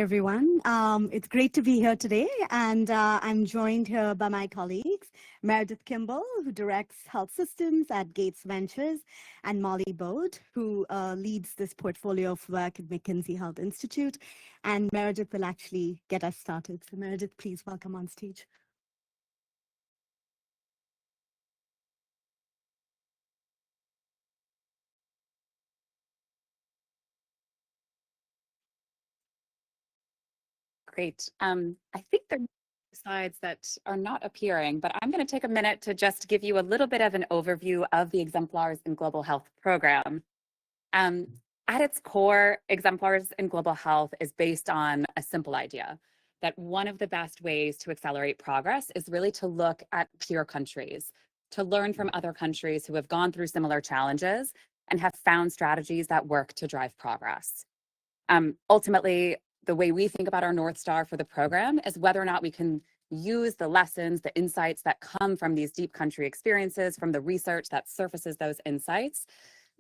Everyone. It's great to be here today, and I'm joined here by my colleagues, Meredith Kimball, who directs health systems at Gates Ventures, and Molly Bode, who leads this portfolio of work at McKinsey Health Institute. And Meredith will actually get us started. So Meredith, please welcome on stage. Great. I think there are slides that are not appearing, but I'm going to take a minute to just give you a little bit of an overview of the Exemplars in Global Health program. At its core, Exemplars in Global Health is based on a simple idea that one of the best ways to accelerate progress is really to look at peer countries, to learn from other countries who have gone through similar challenges and have found strategies that work to drive progress. Ultimately, the way we think about our North Star for the program is whether or not we can use the lessons, the insights that come from these deep country experiences, from the research that surfaces those insights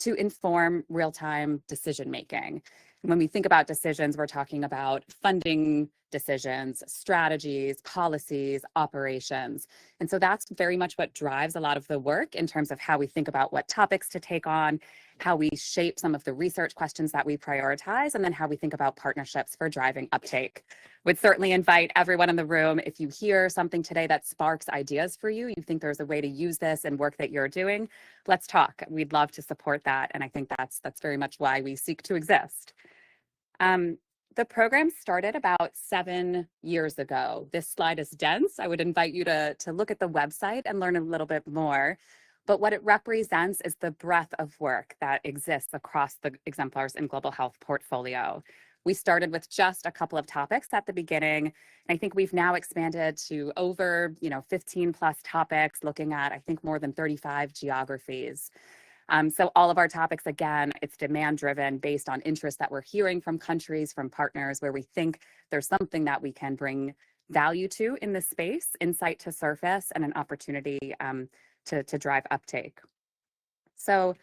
to inform real-time decision-making. When we think about decisions, we're talking about funding decisions, strategies, policies, operations. And so that's very much what drives a lot of the work in terms of how we think about what topics to take on, how we shape some of the research questions that we prioritize, and then how we think about partnerships for driving uptake. Would certainly invite everyone in the room, if you hear something today that sparks ideas for you, you think there's a way to use this in work that you're doing, let's talk. We'd love to support that. And I think that's very much why we seek to exist. The program started about 7 years ago. This slide is dense. I would invite you to look at the website and learn a little bit more. But what it represents is the breadth of work that exists across the Exemplars in Global Health portfolio. We started with just a couple of topics at the beginning, and I think we've now expanded to over 15 plus topics, looking at, I think, more than 35 geographies. So all of our topics, again, it's demand driven based on interest that we're hearing from countries, from partners, where we think there's something that we can bring value to in this space, insight to surface, and an opportunity to drive uptake. So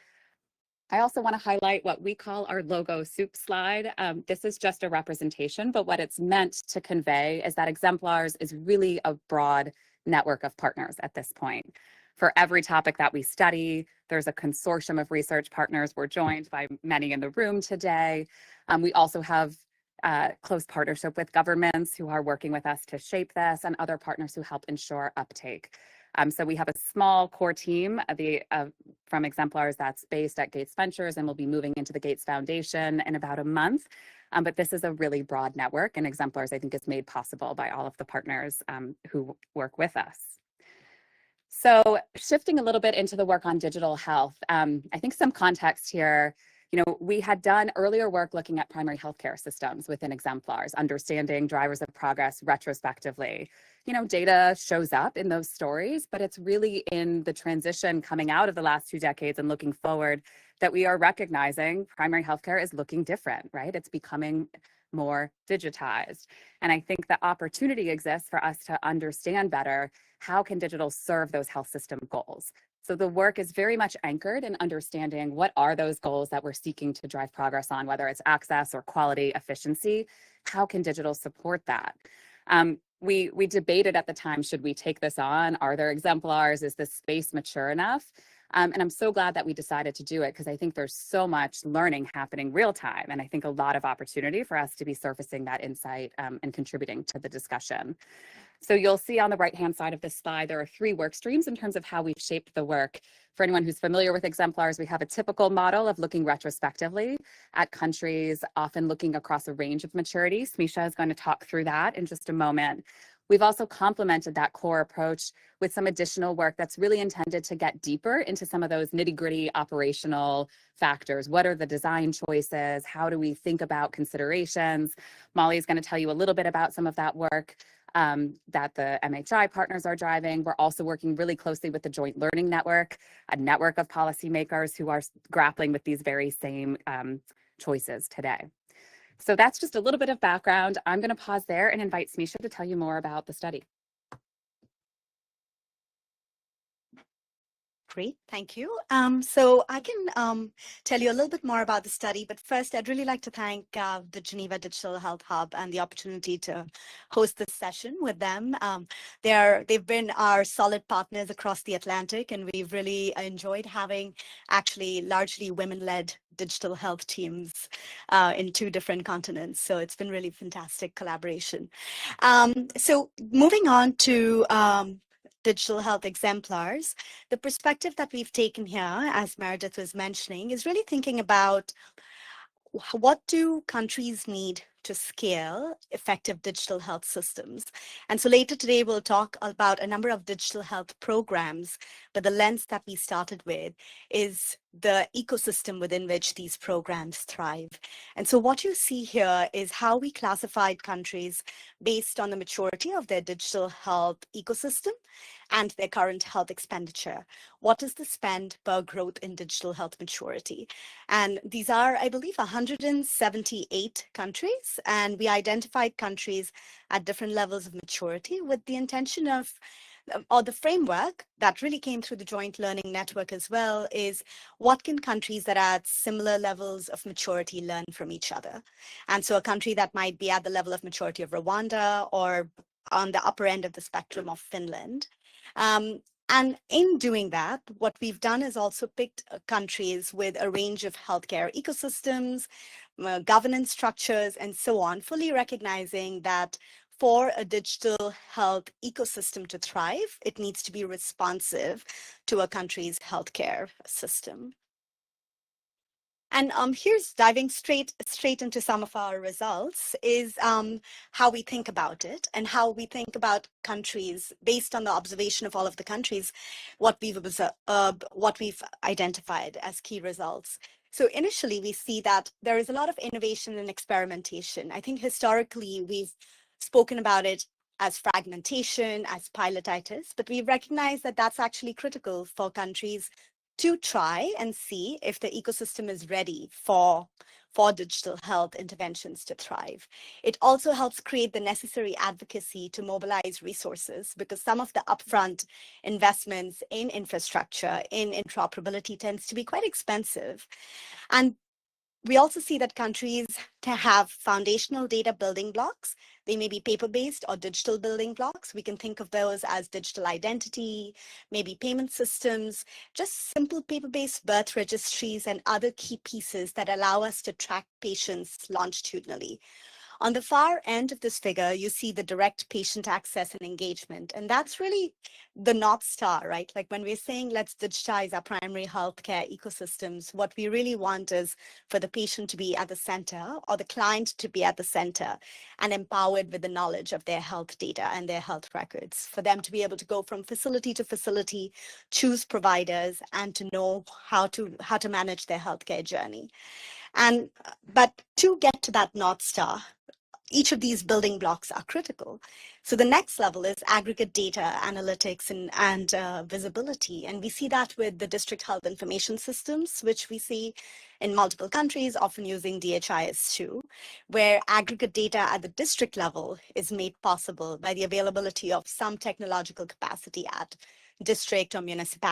I also want to highlight what we call our logo soup slide. This is just a representation, but what it's meant to convey is that Exemplars is really a broad network of partners at this point. For every topic that we study, there's a consortium of research partners. We're joined by many in the room today. We also have close partnership with governments who are working with us to shape this, and other partners who help ensure uptake. So we have a small core team from Exemplars that's based at Gates Ventures, and will be moving into the Gates Foundation in about a month. But this is a really broad network, and Exemplars, I think, is made possible by all of the partners who work with us. So shifting a little bit into the work on digital health, I think some context here. We had done earlier work looking at primary healthcare systems within Exemplars, understanding drivers of progress retrospectively. Data shows up in those stories, but it's really in the transition coming out of the last 2 decades and looking forward that we are recognizing primary healthcare is looking different, right? It's becoming more digitized. And I think the opportunity exists for us to understand better how can digital serve those health system goals. So the work is very much anchored in understanding what are those goals that we're seeking to drive progress on, whether it's access or quality, efficiency. How can digital support that? We debated at the time, should we take this on? Are there exemplars? Is this space mature enough? And I'm so glad that we decided to do it, because I think there's so much learning happening real time. And I think a lot of opportunity for us to be surfacing that insight and contributing to the discussion. So you'll see on the right-hand side of this slide, there are 3 work streams in terms of how we've shaped the work. For anyone who's familiar with exemplars, we have a typical model of looking retrospectively at countries, often looking across a range of maturity. Smisha is going to talk through that in just a moment. We've also complemented that core approach with some additional work that's really intended to get deeper into some of those nitty-gritty operational factors. What are the design choices? How do we think about considerations? Molly is going to tell you a little bit about some of that work that the MHI partners are driving. We're also working really closely with the Joint Learning Network, a network of policymakers who are grappling with these very same choices today. So that's just a little bit of background. I'm going to pause there and invite Smisha to tell you more about the study. Great, thank you. So I can tell you a little bit more about the study, but first I'd really like to thank the Geneva Digital Health Hub and the opportunity to host this session with them. They've been our solid partners across the Atlantic, and we've really enjoyed having actually largely women-led digital health teams in 2 different continents. So it's been really fantastic collaboration. So moving on to digital health exemplars, the perspective that we've taken here, as Meredith was mentioning, is really thinking about what do countries need to scale effective digital health systems. And so later today, we'll talk about a number of digital health programs, but the lens that we started with is the ecosystem within which these programs thrive. And so what you see here is how we classified countries based on the maturity of their digital health ecosystem and their current health expenditure. What is the spend per growth in digital health maturity? And these are, I believe, 178 countries, and we identified countries at different levels of maturity with the intention of, or the framework that really came through the Joint Learning Network as well, is what can countries that are at similar levels of maturity learn from each other? And so a country that might be at the level of maturity of Rwanda or on the upper end of the spectrum of Finland. And in doing that, what we've done is also picked countries with a range of healthcare ecosystems, governance structures, and so on, fully recognizing that for a digital health ecosystem to thrive, it needs to be responsive to a country's healthcare system. And here's diving straight into some of our results is how we think about it and how we think about countries based on the observation of all of the countries, what we've identified as key results. So initially, we see that there is a lot of innovation and experimentation. I think historically, we've spoken about it as fragmentation, as pilotitis, but we recognize that that's actually critical for countries to try and see if the ecosystem is ready for digital health interventions to thrive. It also helps create the necessary advocacy to mobilize resources, because some of the upfront investments in infrastructure, in interoperability, tends to be quite expensive. And we also see that countries have foundational data building blocks. They may be paper-based or digital building blocks. We can think of those as digital identity, maybe payment systems, just simple paper-based birth registries and other key pieces that allow us to track patients longitudinally. On the far end of this figure, you see the direct patient access and engagement. And that's really the North Star, right? Like when we're saying, let's digitize our primary healthcare ecosystems, what we really want is for the patient to be at the center, or the client to be at the center and empowered with the knowledge of their health data and their health records, for them to be able to go from facility to facility, choose providers, and to know how to manage their healthcare journey. But to get to that North Star, each of these building blocks are critical. So the next level is aggregate data analytics and visibility. And we see that with the district health information systems, which we see in multiple countries, often using DHIS2, where aggregate data at the district level is made possible by the availability of some technological capacity at district or municipality